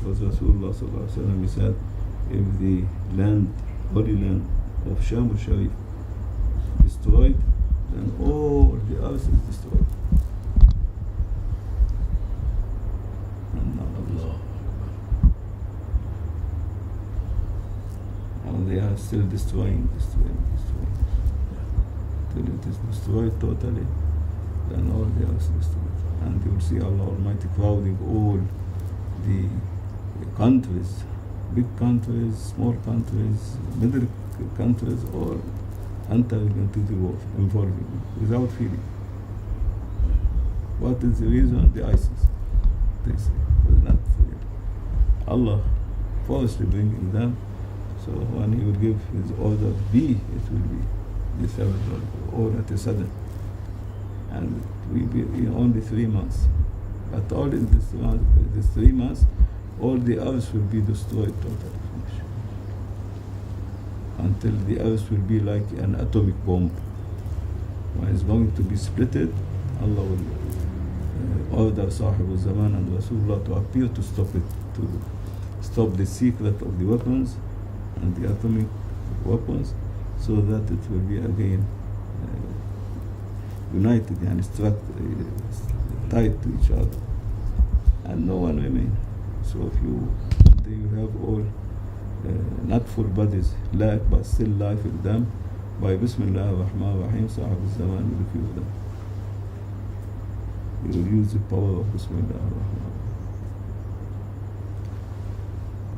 was Rasulullah sallallahu alaihi wasallam. He said, if the land, holy land of Sham al-Sharif destroyed, then all the earth is destroyed. And Allah. And they are still destroying. Till it is destroyed totally, then all the earth is destroyed. And you will see Allah Almighty crowding all the countries, big countries, small countries, middle countries, all entering into the war, involving without feeling. What is the reason? The ISIS. They say, but not feeling. Allah forcibly bringing them. So when He will give His order B, it will be the seventh all at a sudden. And it will be in only 3 months. But all in this 3 months, all the earth will be destroyed totally. Until the earth will be like an atomic bomb. When it's going to be splitted, Allah will order Sahib al-Zaman and Rasulullah to appear to stop it, to stop the secret of the weapons and the atomic weapons, so that it will be again united and tied to each other, and no one remain. So if you have all not full bodies, but still life in them, by Bismillah ar-Rahman ar-Rahim, Sahib al-Zaman will refuse them. You will use the power of Bismillah ar-Rahman.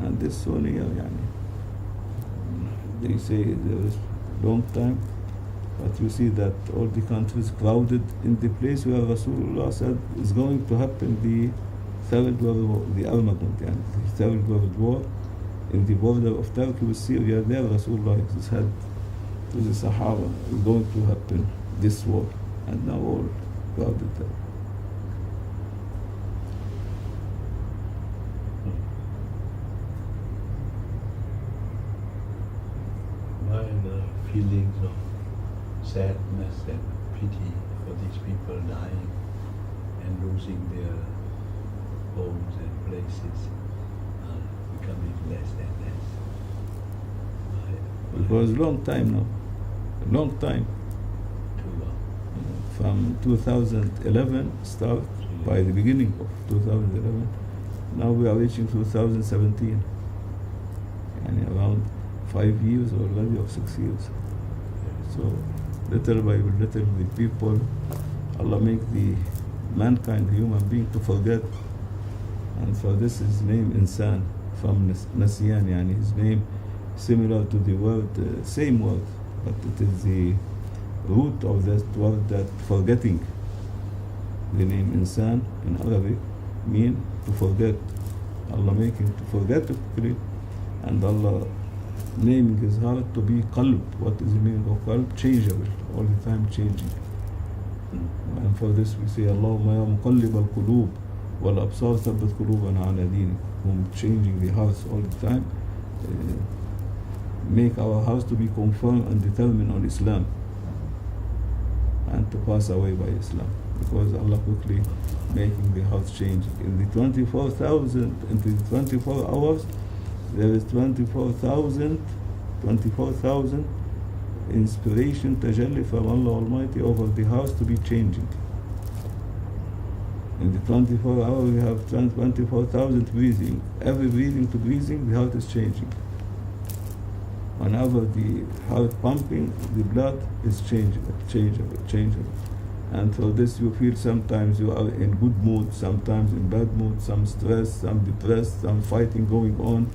And this so near, they say there is long time, but you see that all the countries crowded in the place where Rasulullah said is going to happen the third world war, the Armageddon, the third world war, in the border of Turkey with Syria. There Rasulullah said to the Sahaba, is going to happen this war, and now all crowded there. Feelings of sadness and pity for these people dying and losing their homes and places are becoming less and less. Because long time now, long time. Too long. From 2011 start, by the beginning of 2011, now we are reaching 2017, and around 5 years already, or 6 years. So little by little the people, Allah make the mankind, the human being, to forget. And for this his name Insan, from Nasiyan, yani his name similar to the word, same word, but it is the root of that word, that forgetting. The name Insan in Arabic mean to forget. Allah making to forget quickly, and Allah naming his heart to be qalb. What is the meaning of qalb? Changeable, all the time changing. And for this we say, Allahumma ya muqallib al-qulub wal absar thabbat qulubana ala dinik. Whom changing the hearts all the time, make our hearts to be confirmed and determined on Islam, and to pass away by Islam. Because Allah quickly making the hearts change. In the 24,000, into the 24 hours, there is 24,000 inspiration, tajalli from Allah Almighty over the house to be changing. In the 24 hours we have 24,000 breathing. Every breathing to breathing, the heart is changing. Whenever the heart pumping, the blood is changeable. And for this you feel sometimes you are in good mood, sometimes in bad mood, some stress, some depressed, some fighting going on.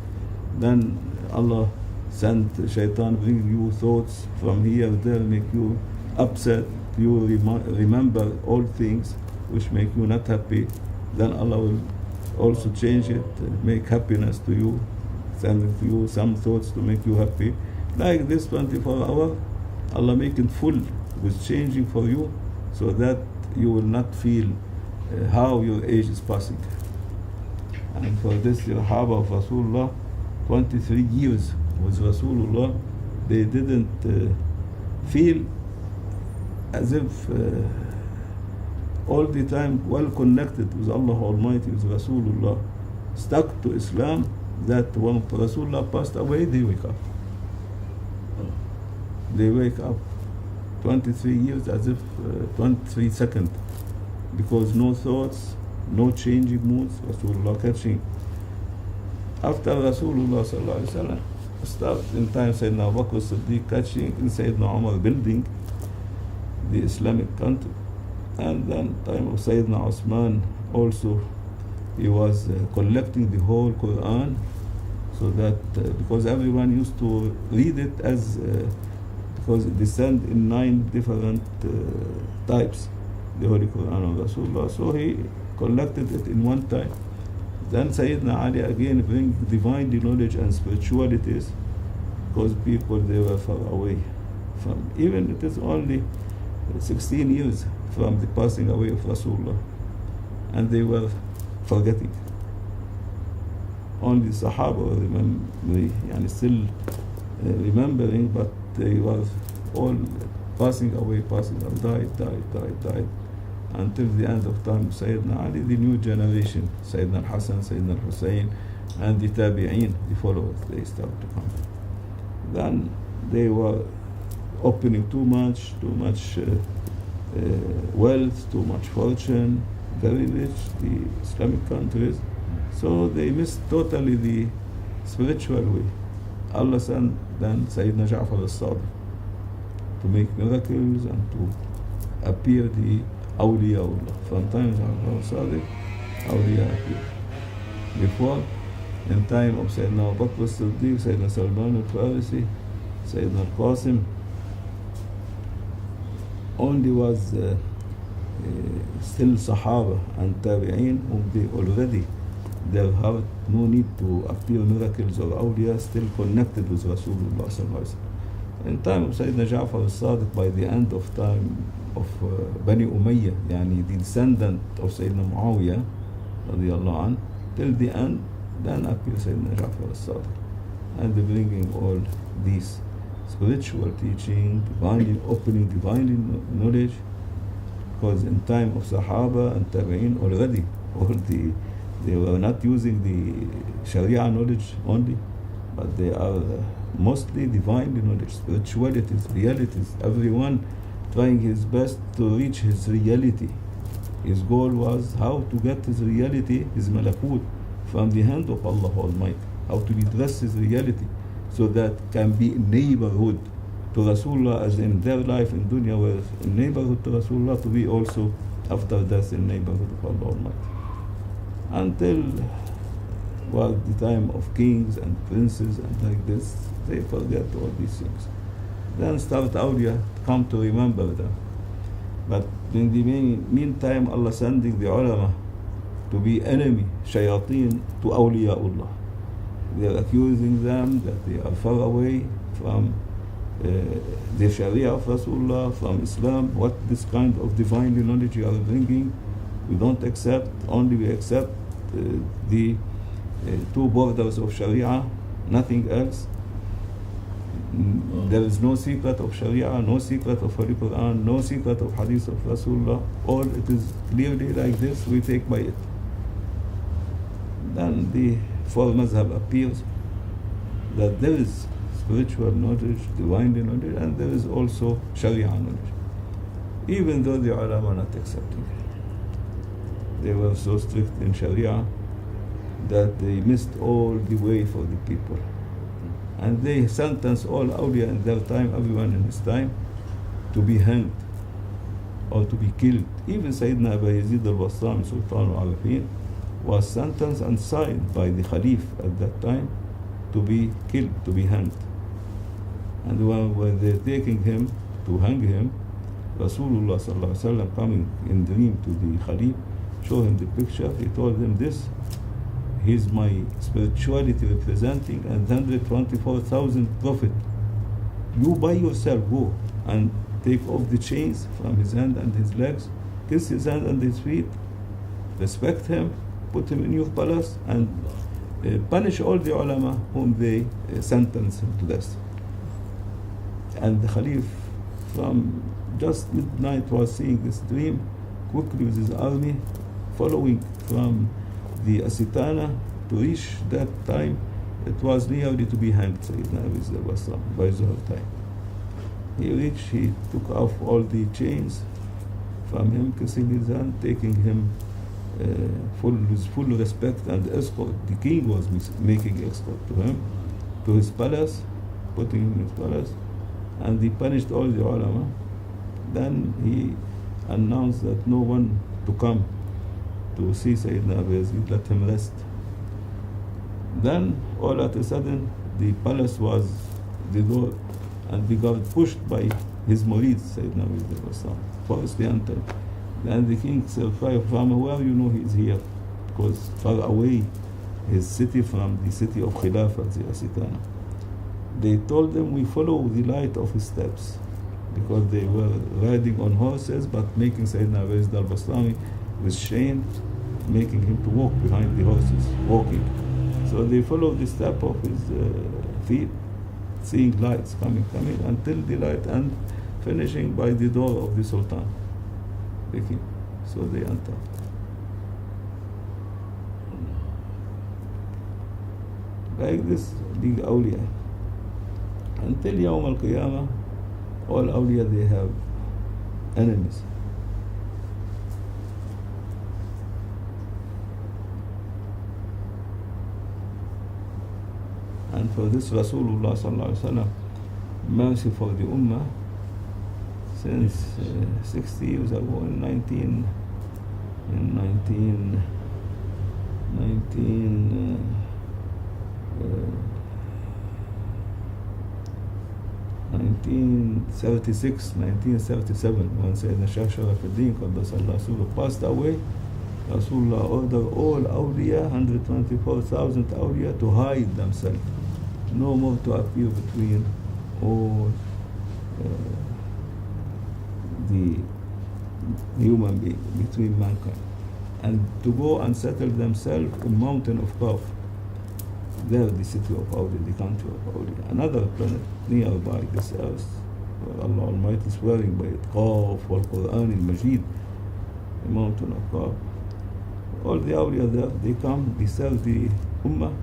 Then Allah send shaitan, bring you thoughts from here, there, make you upset. You remember all things which make you not happy. Then Allah will also change it, make happiness to you, sending to you some thoughts to make you happy. Like this 24 hours, Allah make it full with changing for you, so that you will not feel how your age is passing. And for this, the Sahaba of Rasulullah, 23 years with Rasulullah, they didn't feel as if all the time well connected with Allah Almighty, with Rasulullah, stuck to Islam that when Rasulullah passed away, they wake up. They wake up 23 years as if 23 seconds, because no thoughts, no changing moods, Rasulullah catching. After Rasulullah ﷺ started in time Sayyidina Abu Bakr Siddiq catching in Sayyidina Umar building the Islamic country, and then time of Sayyidina Osman also he was collecting the whole Quran, so that because everyone used to read it as because it descend in 9 different types, the Holy Quran of Rasulullah, so he collected it in one time. Then Sayyidina Ali again bring divine knowledge and spiritualities, because people they were far away from, even it is only 16 years from the passing away of Rasulullah, and they were forgetting. Only Sahaba were still remembering, but they were all passing away, died, until the end of time of Sayyidina Ali, the new generation, Sayyidina al-Hasan, Sayyidina al-Hussein, and the Tabi'een, the followers, they start to come. Then they were opening too much wealth, too much fortune, very rich, the Islamic countries, so they missed totally the spiritual way. Allah sent then Sayyidina Ja'far al-Sadiq to make miracles and to appear the awliya Allah. From time Ja'far al-Sadiq, awliya appear. Before, in time of Sayyidina Abu Bakr Siddiq, Sayyidina Salman al-Farisi, Sayyidina al-Qasim, only was still Sahaba and Tabi'een whom they already their heart no need to appear miracles or awliya, still connected with Rasulullah sallallahu alaihi wasallam. In time of Sayyidina Ja'far al-Sadiq, by the end of time of Bani Umayyah, yani the descendant of Sayyidina Muawiyah radiyallahu anh, till the end, then appear Sayyidina Ja'far al-Sadiq, and they bringing all these spiritual teaching, divinely opening divinely knowledge, because in time of Sahaba and Tabi'een already they were not using the Sharia knowledge only, but they are mostly divine knowledge, spiritualities, realities. Everyone trying his best to reach his reality. His goal was how to get his reality, his malakut, from the hand of Allah Almighty, how to redress his reality, so that can be in neighborhood to Rasulullah, as in their life in dunya were in neighborhood to Rasulullah, to be also after death in neighborhood of Allah Almighty. Until was the time of kings and princes and like this, they forget all these things. Then start awliya to come to remember them. But in the meantime, Allah sending the ulama to be enemy, shayateen, to awliyaullah. They are accusing them that they are far away from the Sharia of Rasulullah, from Islam. What this kind of divine knowledge you are bringing, we don't accept. Only we accept the 2 borders of Sharia, nothing else. There is no secret of Sharia, no secret of Holy Quran, no secret of Hadith of Rasulullah. All it is clearly like this, we take by it. Then the 4 mazhab appears that there is spiritual knowledge, divine knowledge, and there is also Sharia knowledge. Even though the ulama are not accepting it. They were so strict in Sharia that they missed all the way for the people. And they sentenced all awliya in their time, everyone in his time, to be hanged or to be killed. Even Sayyidina Abu Yazid al-Bastami, Sultan al-Arifin, was sentenced and signed by the Khalif at that time to be killed, to be hanged. And when they're taking him to hang him, Rasulullah sallallahu alaihi wasallam coming in dream to the Khalif, show him the picture, he told him this, he's my spirituality representing, and 124,000 prophet. You by yourself go and take off the chains from his hand and his legs, kiss his hand and his feet, respect him, put him in your palace, and punish all the ulama whom they sentence him to death. And the Khalif from just midnight was seeing this dream, quickly with his army, following from the Asitana to reach that time, it was nearly to be hanged, Sayyidina Abi Basram, by Zuhr time. He reached, he took off all the chains from him, kissing his hand, taking him with full respect and escort. The king was making escort to him, to his palace, putting him in his palace, and he punished all the ulama. Then he announced that no one to come to see Sayyidina Abi Yazid, let him rest. Then all at a sudden the palace was the door, and he got pushed by his murid, Sayyidina Abi Yazid, first the Anta. Then the king said, from where you know he is here? Because far away his city from the city of Khilafat, the Asitana. They told them, we follow the light of his steps, because they were riding on horses but making Sayyidina Abi Yazid al-Bastami with chain, making him to walk behind the horses, walking. So they followed the step of his feet, seeing lights coming until the light, and finishing by the door of the Sultan, the king. So they enter. Like this, the awliya. Until Yawm al-Qiyamah, all awliya, they have enemies. And for this, Rasulullah ﷺ, mercy for the Ummah, since 60 years ago, in 1976, 1977, when Sayyidina Shaykh Sharafuddin Qaddasallahu passed away, Rasulullah ordered all awliya, 124,000 awliya, to hide themselves, no more to appear between all the human being, between mankind, and to go and settle themselves in mountain of Qaf. There, the city of Awliya, the country of Awliya, another planet nearby this earth, where Allah Almighty is swearing by it, Qaf wal-Quran al-Majid, the mountain of Qaf. All the awliya there, they come, they serve the ummah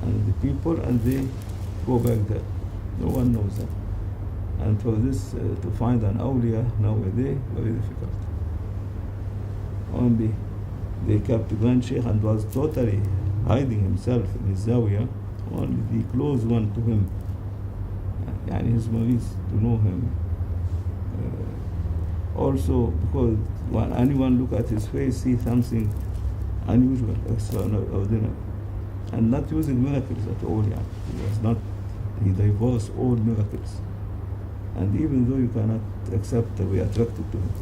and the people, and they go back there. No one knows them. And for this, to find an awliya nowadays, very difficult. Only they kept the Grand Shaykh and was totally hiding himself in his zawiyah, only the close one to him, yani his murids, to know him. Also, because when anyone look at his face, see something unusual, extraordinary, and not using miracles at all. Yeah. He divorced all miracles, and even though you cannot accept, be attracted to him.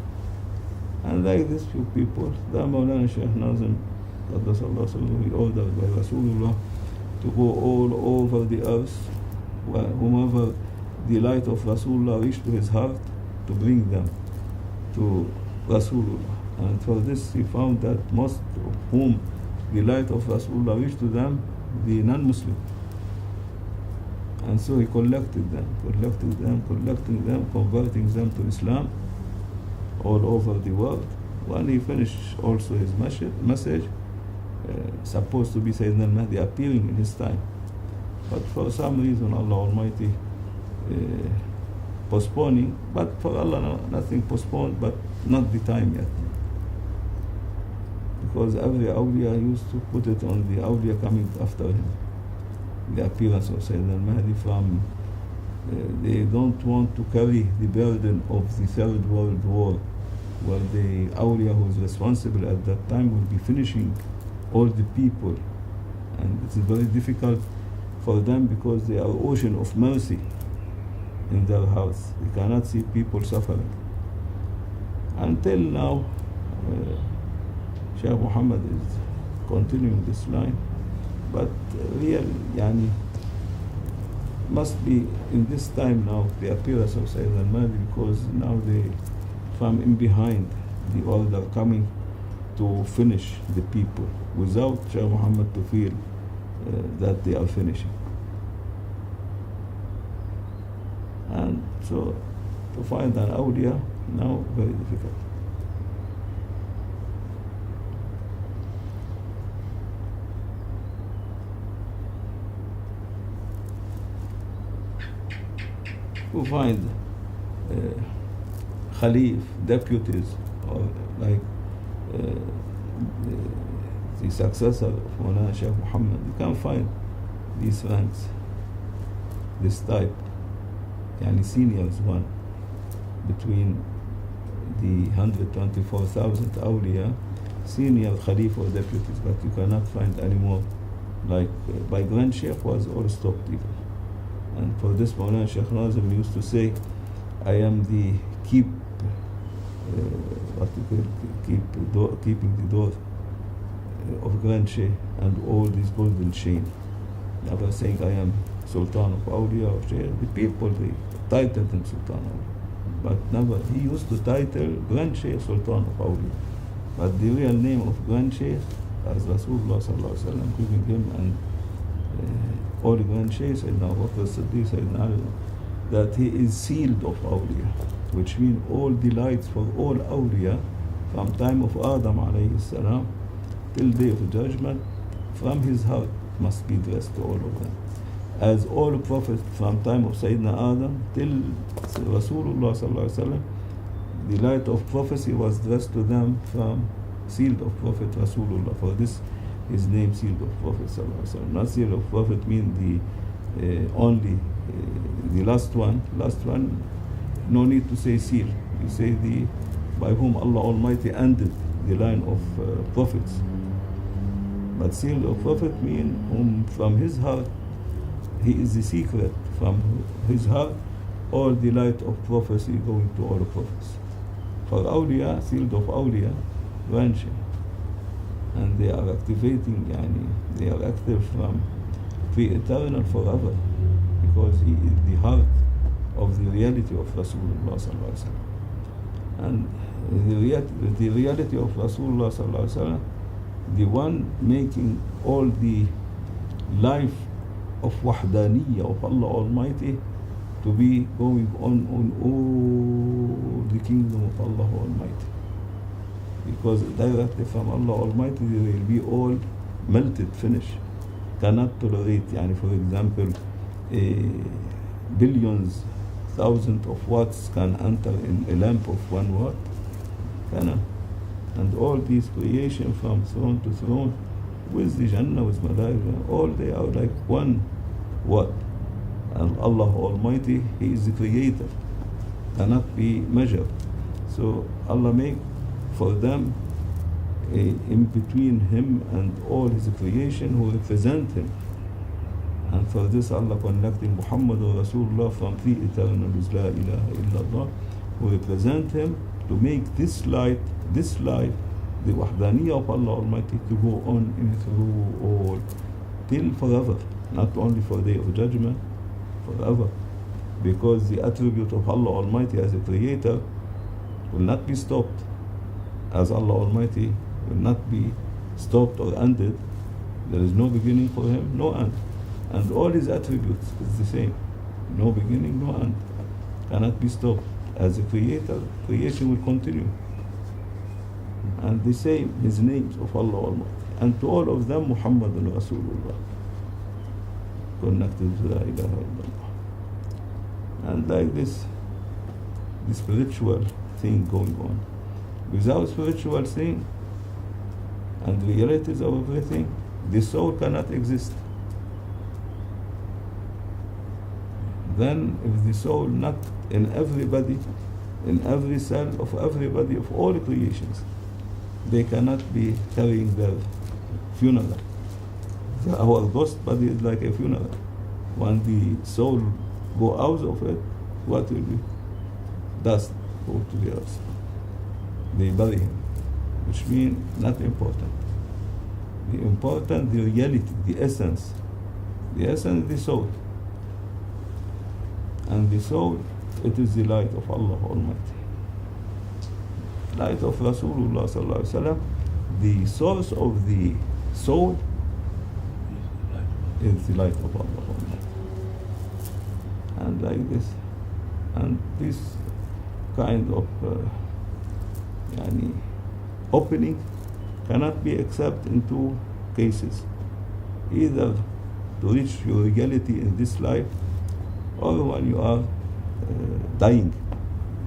And like these few people, the Mawlana Shaykh Nazim, he ordered by Rasulullah to go all over the earth, whomever the light of Rasulullah reached to his heart, to bring them to Rasulullah. And for this, he found that most of whom the light of Rasulullah reached to them, the non-Muslim. And so he collecting them, converting them to Islam all over the world. When he finished also his message, supposed to be Sayyidina al-Mahdi appearing in his time. But for some reason, Allah Almighty postponing, but for Allah nothing postponed, but not the time yet. Because every awliya used to put it on the awliya coming after him, the appearance of Sayyidina al-Mahdi from, they don't want to carry the burden of the Third World War, where the awliya who is responsible at that time will be finishing all the people. And it is very difficult for them because they are ocean of mercy in their house. They cannot see people suffering. Until now, Sh.Muhammad is continuing this line, but real, yani, must be in this time now the appearance of Sayyidina al-Mahdi, because now they from in behind the order coming to finish the people without Sh.Muhammad to feel that they are finishing. And so to find an awliya now very difficult. you find Khalif, deputies, or like the successor of Mawlana Sh.Muhammad, you can't find these ranks, this type. Yani senior is one between the 124,000 awliya, senior Khalif or deputies, but you cannot find anymore. Like by Grand Shaykh was all stopped even. And for this Mawlana Shaykh Nazim used to say, I am the keeping the door of Grand Shaykh and all these golden chain. Never saying I am Sultan of Awliya or Shaykh. The people, they titled him Sultan of Awliya. But never, he used to title Grand Shaykh Sultan of Awliya. But the real name of Grand Shaykh, as Rasulullah ﷺ giving him, and all the Grand Shaykhs, Sayyidina Abu Bakr Siddiq, Sayyidina Ali, that he is sealed of awliya, which means all delights for all awliya from time of Adam alayhi salam till day of judgment, from his heart must be addressed to all of them. As all prophets from time of Sayyidina Adam till Rasulullah sallallahu alaihi wasallam, the light of prophecy was addressed to them from sealed of Prophet Rasulullah. For this his name sealed of Prophet sallallahu alaihi wasallam. Not sealed of Prophet mean the only the last one. No need to say seal. You say the by whom Allah Almighty ended the line of prophets. But sealed of Prophet mean whom from his heart he is the secret. From his heart all the light of prophecy going to all prophets. For awliya, sealed of awliya, branching, and they are activating, they are active from pre-eternal forever, because he is the heart of the reality of Rasulullah sallallahu alaihi wasallam. And the reality of Rasulullah sallallahu alaihi wasallam, the one making all the life of wahdaniyya of Allah Almighty to be going on all the kingdom of Allah Almighty. Because directly from Allah Almighty they will be all melted, finished. Cannot tolerate, for example, billions, thousands of watts can enter in a lamp of 1 watt. Cannot. And all these creation from throne to throne, with the Jannah, with Malaika, all they are like 1 watt. And Allah Almighty, He is the creator, cannot be measured. So Allah make for them in between Him and all His creation who represent Him. And for this Allah connected Muhammadan Rasulullah from the eternal La ilaha illallah, who represent Him to make this life, the wahdaniyya of Allah Almighty, to go on in through all till forever, not only for day of judgment, forever. Because the attribute of Allah Almighty as a creator will not be stopped, as Allah Almighty will not be stopped or ended. There is no beginning for Him, no end. And all His attributes is the same. No beginning, no end. Cannot be stopped. As a creator, creation will continue. And the same, His names of Allah Almighty. And to all of them, Muhammadan Rasulullah, connected to La ilaha illallah. And like this, the spiritual thing going on. Without spiritual thing and realities of everything, the soul cannot exist. Then if the soul not in everybody, in every cell of everybody, of all creations, they cannot be carrying their funeral. Our ghost body is like a funeral. When the soul go out of it, what will be? Dust go to the earth. They bury him, which means not important. The important, the reality, the essence is the soul. And the soul, it is the light of Allah Almighty. Light of Rasulullah sallallahu alaihi wasallam. The source of the soul is the light of Allah Almighty. And like this, and this kind of opening cannot be except in 2 cases. Either to reach your reality in this life, or when you are dying.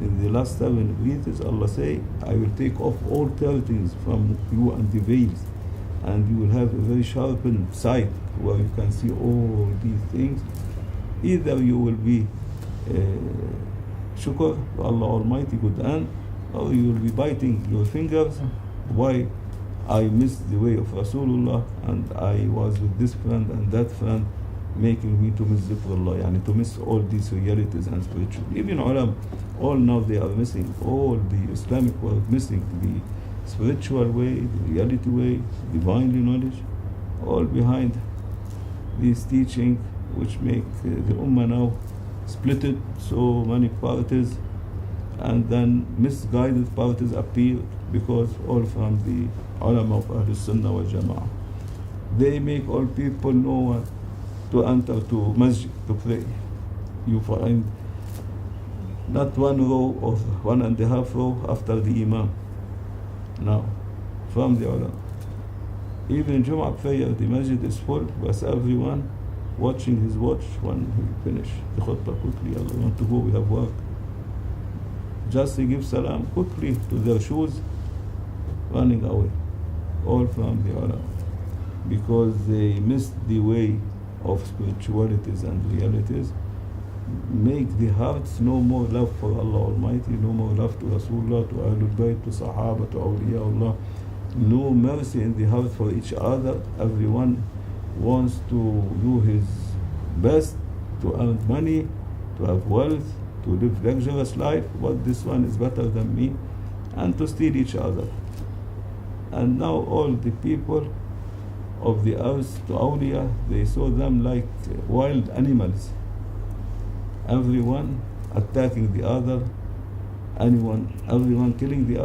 In the last 7 breaths, Allah say, I will take off all curtains from you and the veils, and you will have a very sharpened sight where you can see all these things. Either you will be shukr to Allah Almighty, good and, or you will be biting your fingers. Why? I missed the way of Rasulullah, and I was with this friend and that friend, making me to miss dhikrullah, yani to miss all these realities and spiritual. Even ulama, all now they are missing, all the Islamic world missing the spiritual way, the reality way, divinely knowledge, all behind this teaching, which make the ummah now splitted so many parties, and then misguided parties appear, because all from the ulama of Ahlul Sunnah wal Jama'ah. They make all people know to enter to masjid to pray. You find not one row or 1.5 row after the imam. Now, from the ulama. Even Jum'ah prayer, the masjid is full, but everyone watching his watch when he finish the khutbah quickly. Allah want to go, we have work. Just to give salam quickly to their shoes, running away. All from the ulama. Because they missed the way of spiritualities and realities, make the hearts no more love for Allah Almighty, no more love to Rasulullah, to Ahlul Bayt, to Sahaba, to Awliyaullah, no mercy in the heart for each other. Everyone wants to do his best to earn money, to have wealth, to live luxurious life, but this one is better than me, and to steal each other. And now all the people of the earth to awliya, they saw them like wild animals. Everyone attacking the other, everyone killing the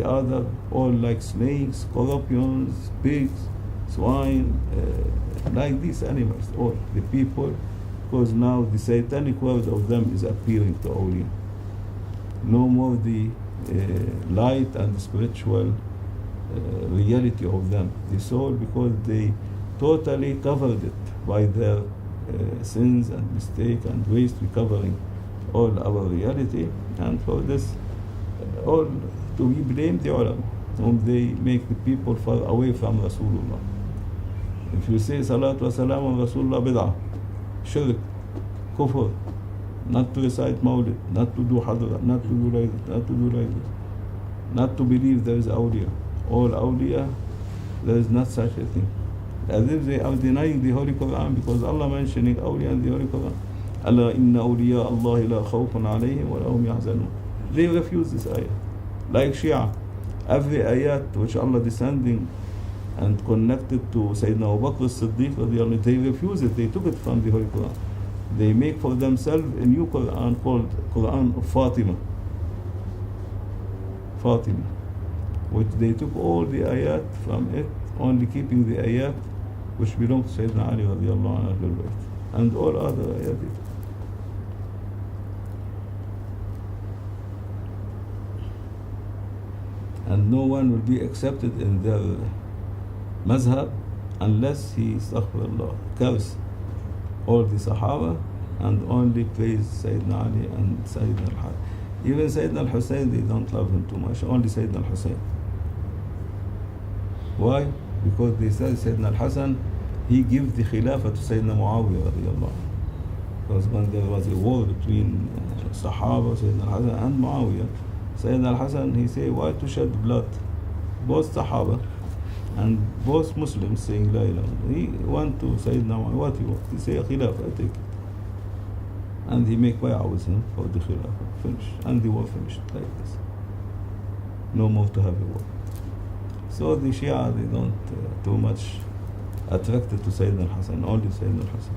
other, all like snakes, scorpions, pigs, swine, like these animals, all the people, because now the satanic word of them is appearing to awliya. No more the light and spiritual reality of them, the soul, because they totally covered it by their sins and mistake and waste, recovering all our reality. And for this, all to be blamed the ulama, whom they make the people far away from Rasulullah. If you say salatu wa salam on Rasulullah, bid'ah, shirk, kufr, not to recite mawlid, not to do hadra, not to do like this, not to do like this, not to believe there is awliya. All awliya, there is not such a thing. As if they are denying the Holy Quran, because Allah mentioning awliya in the Holy Quran. Allah inna awliya Allah la khawfun alayhim wa lahum yahzanun. They refuse this ayah. Like Shia, every ayat which Allah descending and connected to Sayyidina Abu Bakr as-Siddiq, they refuse it. They took it from the Holy Quran. They make for themselves a new Quran called Quran of Fatima, which they took all the ayat from it, only keeping the ayat which belong to Sayyidina Ali radiallahu anhu, and all other ayat. And no one will be accepted in their mazhab unless he, astaghfirullah, curse all the Sahaba and only praise Sayyidina Ali and Sayyidina al-Hussein. Even Sayyidina al-Hussein, they don't love him too much, only Sayyidina al-Hussein. Why? Because they said Sayyidina al-Hasan, he gave the khilafah to Sayyidina Muawiyah radiallahu anhu. Because when there was a war between Sahaba, Sayyidina al-Hasan and Muawiyah, Sayyidina al-Hasan, he said, why to shed blood? Both Sahaba and both Muslims saying La ilaha illallah. He went to Sayyidina Muawiyah, what he want? He said, khilafah, I take it. And he make bay'ah with him for the khilafah. Finished. And the war finished like this. No more to have a war. So the Shia, they don't too much attracted to Sayyidina al-Hasan, only Sayyidina al-Hasan.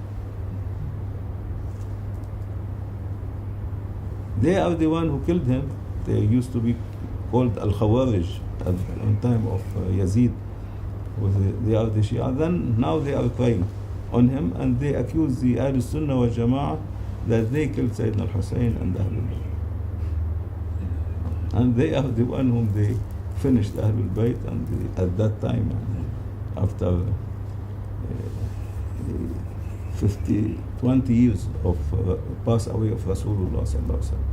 They are the one who killed him. They used to be called al-Khawarij at the time of Yazid. They are the Shia. Then now they are crying on him, and they accuse the Ahlul Sunnah wal Jama'ah that they killed Sayyidina al-Hussein and Ahlul Bayt. And they are the one whom they finished Ahlul Bayt, and at that time, after 20 years of pass away of Rasulullah sallallahu alaihi wasallam.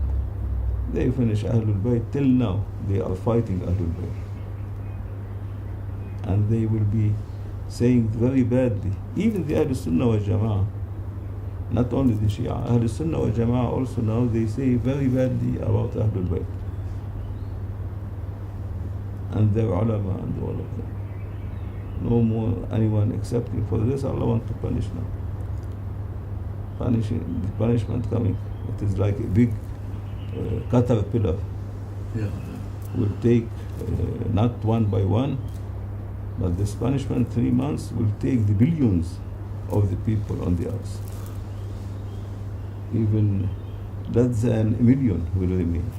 They finish Ahlul Bayt. Till now they are fighting Ahlul Bayt, and they will be saying very badly. Even the Ahlul Sunnah wal Jama'ah, not only the Shia, Ahlul Sunnah wal Jama'ah also now they say very badly about Ahlul Bayt and their ulama and all of them. No more anyone accepting. For this Allah wants to punish now. The punishment coming. It is like a big caterpillar. Yeah. Will take not one by one, but this punishment 3 months will take the billions of the people on the earth. Even less than a million will remain.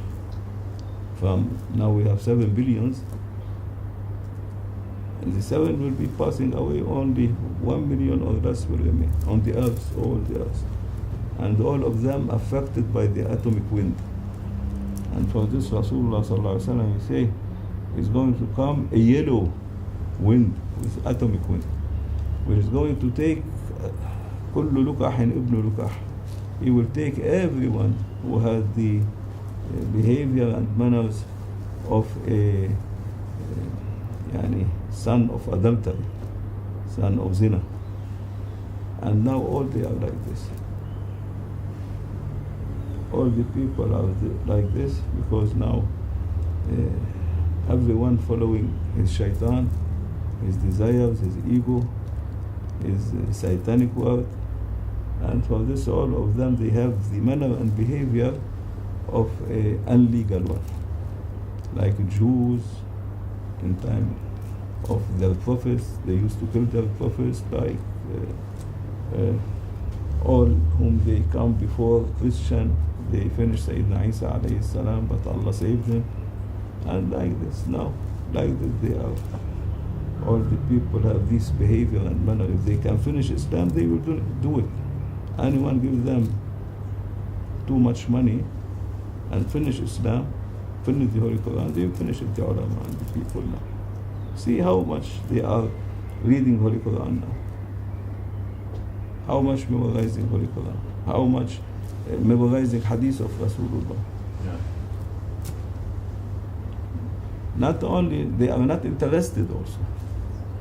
From now we have 7 billions, and the 7 will be passing away. Only 1 million or less will remain on the earth, all the earth, and all of them affected by the atomic wind. And for this Rasulullah sallallahu alaihi wasallam, he say, is going to come a yellow wind, with atomic wind, which is going to take kullu lukahin ibn lukah. He will take everyone who has the behavior and manners of a son of adultery, son of zina. And now all they are like this. All the people are like this because now everyone following his shaitan, his desires, his ego, his satanic word. And for this all of them they have the manner and behavior of a illegal one. Like Jews in time of their prophets, they used to kill their prophets, like all whom they come before Christian, they finished Sayyidina Isa alayhi salam, but Allah saved him. And like this now, like this they are. All the people have this behavior and manner. If they can finish Islam, they will do it. Anyone gives them too much money and finish Islam, finish the Holy Quran, they will finish it, the ulama and the people now. See how much they are reading Holy Quran now. How much memorizing Holy Quran. How much memorizing hadith of Rasulullah. Yeah. Not only, they are not interested also.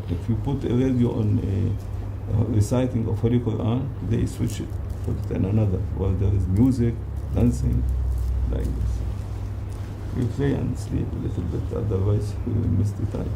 If you put a radio on a reciting of Holy Quran, they switch it, put it in another, while there is music, dancing, like this. You play and sleep a little bit, otherwise you will miss the time.